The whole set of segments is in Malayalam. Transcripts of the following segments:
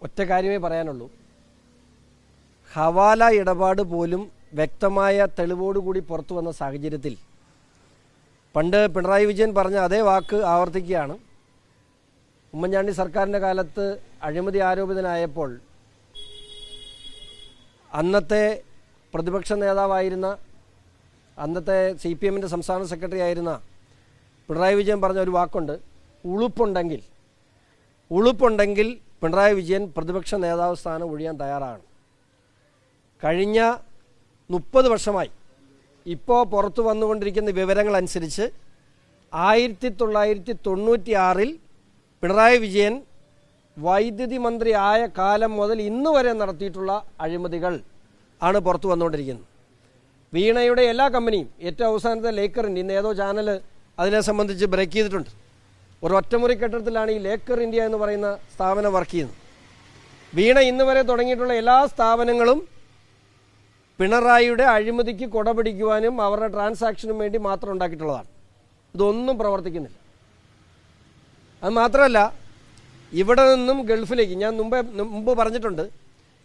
ഒറ്റ കാര്യമേ പറയാനുള്ളൂ. ഹവാല ഇടപാട് പോലും വ്യക്തമായ തെളിവോടുകൂടി പുറത്തു വന്ന സാഹചര്യത്തിൽ പണ്ട് പിണറായി വിജയൻ പറഞ്ഞ അതേ വാക്ക് ആവർത്തിക്കുകയാണ്. ഉമ്മൻചാണ്ടി സർക്കാരിൻ്റെ കാലത്ത് അഴിമതി ആരോപിതനായപ്പോൾ അന്നത്തെ പ്രതിപക്ഷ നേതാവായിരുന്ന, അന്നത്തെ CPM-ൻ്റെ സംസ്ഥാന സെക്രട്ടറി ആയിരുന്ന പിണറായി വിജയൻ പറഞ്ഞ ഒരു വാക്കുണ്ട്, ഉളുപ്പുണ്ടെങ്കിൽ പിണറായി വിജയൻ പ്രതിപക്ഷ നേതാവ് സ്ഥാനം ഒഴിയാൻ തയ്യാറാണ്. കഴിഞ്ഞ 30 വർഷമായി ഇപ്പോൾ പുറത്തു വന്നുകൊണ്ടിരിക്കുന്ന വിവരങ്ങളനുസരിച്ച് 1996-ൽ പിണറായി വിജയൻ വൈദ്യുതി മന്ത്രി ആയ കാലം മുതൽ ഇന്ന് വരെ നടത്തിയിട്ടുള്ള അഴിമതികൾ ആണ് പുറത്തു വന്നുകൊണ്ടിരിക്കുന്നത്. വീണയുടെ എല്ലാ കമ്പനിയും, ഏറ്റവും അവസാനത്തെ ലേക്കറിൻ്റെ, ഇന്ന് ഏതോ ചാനൽ അതിനെ സംബന്ധിച്ച് ബ്രേക്ക് ചെയ്തിട്ടുണ്ട്. ഒരു ഒറ്റമുറി കെട്ടിടത്തിലാണ് ഈ ലേക്കർ ഇന്ത്യ എന്ന് പറയുന്ന സ്ഥാപനം വർക്ക് ചെയ്യുന്നത്. വീണ ഇന്ന് വരെ തുടങ്ങിയിട്ടുള്ള എല്ലാ സ്ഥാപനങ്ങളും പിണറായിയുടെ അഴിമതിക്ക് കൊടപിടിക്കുവാനും അവരുടെ ട്രാൻസാക്ഷനും വേണ്ടി മാത്രം ഉണ്ടാക്കിയിട്ടുള്ളതാണ്. ഇതൊന്നും പ്രവർത്തിക്കുന്നില്ല. അത് മാത്രമല്ല, ഇവിടെ നിന്നും ഗൾഫിലേക്ക്, ഞാൻ മുമ്പ് പറഞ്ഞിട്ടുണ്ട്,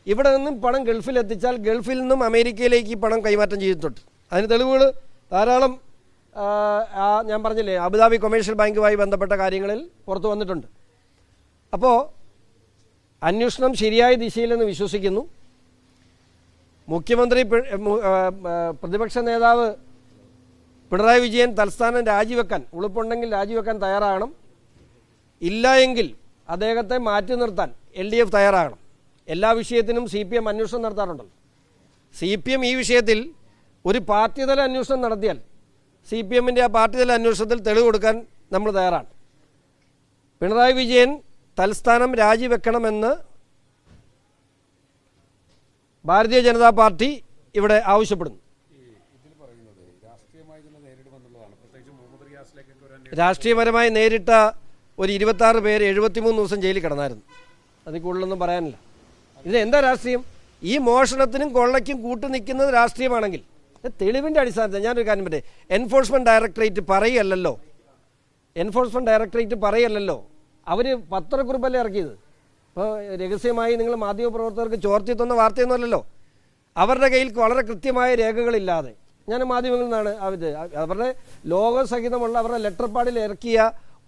ഇവിടെ നിന്നും പണം ഗൾഫിലെത്തിച്ചാൽ ഗൾഫിൽ നിന്നും അമേരിക്കയിലേക്ക് ഈ പണം കൈമാറ്റം ചെയ്തിട്ടുണ്ട്. അതിന് തെളിവുകൾ ധാരാളം ഞാൻ പറഞ്ഞില്ലേ, അബുദാബി കൊമേഴ്ഷ്യൽ ബാങ്കുമായി ബന്ധപ്പെട്ട കാര്യങ്ങളിൽ പുറത്തു വന്നിട്ടുണ്ട്. അപ്പോൾ അന്വേഷണം ശരിയായ ദിശയിലെന്ന് വിശ്വസിക്കുന്നു. മുഖ്യമന്ത്രി, പ്രതിപക്ഷ നേതാവ് പിണറായി വിജയൻ തൽസ്ഥാനം രാജിവെക്കാൻ, ഉളുപ്പുണ്ടെങ്കിൽ രാജിവെക്കാൻ തയ്യാറാകണം. ഇല്ല എങ്കിൽ അദ്ദേഹത്തെ മാറ്റി നിർത്താൻ LDF തയ്യാറാകണം. എല്ലാ വിഷയത്തിനും CPM അന്വേഷണം നടത്താറുണ്ടല്ലോ. CPM ഈ വിഷയത്തിൽ ഒരു പാർട്ടിതല അന്വേഷണം നടത്തിയാൽ CPM-ൻ്റെ ആ പാർട്ടിതല അന്വേഷണത്തിൽ തെളിവ് കൊടുക്കാൻ നമ്മൾ തയ്യാറാണ്. പിണറായി വിജയൻ തൽസ്ഥാനം രാജിവെക്കണമെന്ന് ഭാരതീയ ജനതാ പാർട്ടി ഇവിടെ ആവശ്യപ്പെടുന്നു. രാഷ്ട്രീയപരമായി നേരിട്ട ഒരു 26 പേര് 73 ദിവസം ജയിലിൽ കിടന്നായിരുന്നു. അതിൽ കൂടുതലൊന്നും പറയാനില്ല. ഇത് എന്താ രാഷ്ട്രീയം? ഈ മോഷണത്തിനും കൊള്ളയ്ക്കും കൂട്ടു നിൽക്കുന്നത് രാഷ്ട്രീയമാണെങ്കിൽ തെളിവിൻ്റെ അടിസ്ഥാനത്തിൽ ഞാനൊരു കാര്യം പറ്റേ, എൻഫോഴ്സ്മെൻറ്റ് ഡയറക്ടറേറ്റ് പറയല്ലല്ലോ, അവർ പത്രക്കുറിപ്പല്ലേ ഇറക്കിയത്. ഇപ്പോൾ രഹസ്യമായി നിങ്ങൾ മാധ്യമപ്രവർത്തകർക്ക് ചോർത്തി തന്ന വാർത്തയൊന്നുമല്ലല്ലോ. അവരുടെ കയ്യിൽ വളരെ കൃത്യമായ രേഖകളില്ലാതെ, ഞാൻ മാധ്യമങ്ങളിൽ നിന്നാണ് അവരുടെ ലോകസഹിതമുള്ള അവരുടെ ലെറ്റർ പാഡിൽ ഇറക്കിയ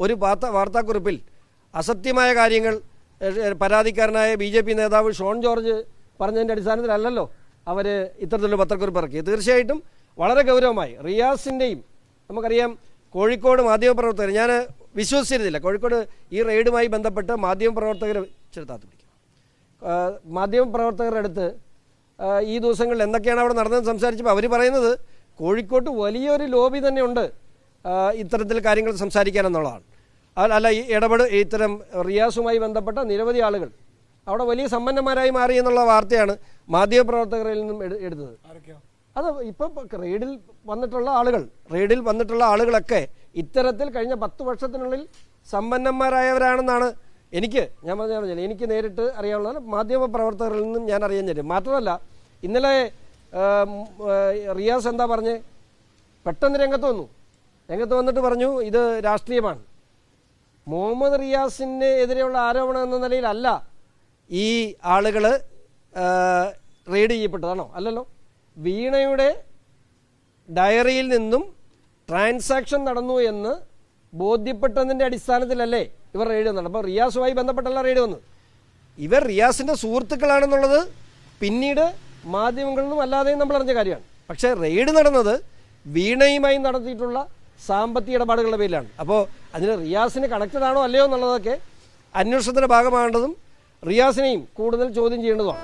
ഒരു വാർത്താക്കുറിപ്പിൽ അസത്യമായ കാര്യങ്ങൾ പരാതിക്കാരനായ BJP നേതാവ് ഷോൺ ജോർജ് പറഞ്ഞതിൻ്റെ അടിസ്ഥാനത്തിലല്ലല്ലോ അവർ ഇത്തരത്തിലുള്ള പത്രക്കുറിപ്പ് ഇറക്കി. തീർച്ചയായിട്ടും വളരെ ഗൗരവമായി റിയാസിൻ്റെയും, നമുക്കറിയാം കോഴിക്കോട് മാധ്യമപ്രവർത്തകർ, ഞാൻ വിശ്വസിച്ചിരുന്നില്ല, കോഴിക്കോട് ഈ റെയ്ഡുമായി ബന്ധപ്പെട്ട് മാധ്യമപ്രവർത്തകരുടെ അടുത്ത് ഈ ദിവസങ്ങളിൽ എന്തൊക്കെയാണ് അവിടെ നടന്നതെന്ന് സംസാരിച്ചപ്പോൾ അവർ പറയുന്നത് കോഴിക്കോട്ട് വലിയൊരു ലോബി തന്നെ ഉണ്ട് ഇത്തരത്തിൽ കാര്യങ്ങൾ സംസാരിക്കാനെന്നുള്ളതാണ്. അല്ല, ഈ ഇത്തരം റിയാസുമായി ബന്ധപ്പെട്ട നിരവധി ആളുകൾ അവിടെ വലിയ സമ്പന്നന്മാരായി മാറി എന്നുള്ള വാർത്തയാണ് മാധ്യമപ്രവർത്തകരിൽ നിന്നും എടുത്തത്. അത് ഇപ്പം റെയ്ഡിൽ വന്നിട്ടുള്ള ആളുകളൊക്കെ ഇത്തരത്തിൽ കഴിഞ്ഞ 10 വർഷത്തിനുള്ളിൽ സമ്പന്നന്മാരായവരാണെന്നാണ് എനിക്ക് നേരിട്ട് അറിയാവുന്ന മാധ്യമപ്രവർത്തകരിൽ നിന്നും ഞാൻ അറിയാൻ പറ്റും. മാത്രമല്ല, ഇന്നലെ റിയാസ് എന്താ പറഞ്ഞേ, പെട്ടെന്ന് രംഗത്ത് വന്നിട്ട് പറഞ്ഞു ഇത് രാഷ്ട്രീയമാണ്. മുഹമ്മദ് റിയാസിന് എതിരെയുള്ള ആരോപണം എന്ന നിലയിലല്ല ഈ ആളുകൾ റെയ്ഡ് ചെയ്യപ്പെട്ടതാണോ? അല്ലല്ലോ. വീണയുടെ ഡയറിയിൽ നിന്നും ട്രാൻസാക്ഷൻ നടന്നു എന്ന് ബോധ്യപ്പെട്ടതിൻ്റെ അടിസ്ഥാനത്തിലല്ലേ ഇവർ റെയ്ഡ് വന്നത്. അപ്പോൾ റിയാസുമായി ബന്ധപ്പെട്ടല്ല റെയ്ഡ് വന്നത്. ഇവർ റിയാസിൻ്റെ സുഹൃത്തുക്കളാണെന്നുള്ളത് പിന്നീട് മാധ്യമങ്ങളിലും അല്ലാതെയും നമ്മൾ അറിഞ്ഞ കാര്യമാണ്. പക്ഷേ റെയ്ഡ് നടന്നത് വീണയുമായി നടത്തിയിട്ടുള്ള സാമ്പത്തിക ഇടപാടുകളുടെ പേരിലാണ്. അപ്പോൾ അതിന് റിയാസിന് കണക്റ്റഡ് ആണോ അല്ലയോ എന്നുള്ളതൊക്കെ അന്വേഷണത്തിൻ്റെ ഭാഗമാകേണ്ടതും റിയാസിനെയും കൂടുതൽ ചോദ്യം ചെയ്യേണ്ടതുമാണ്.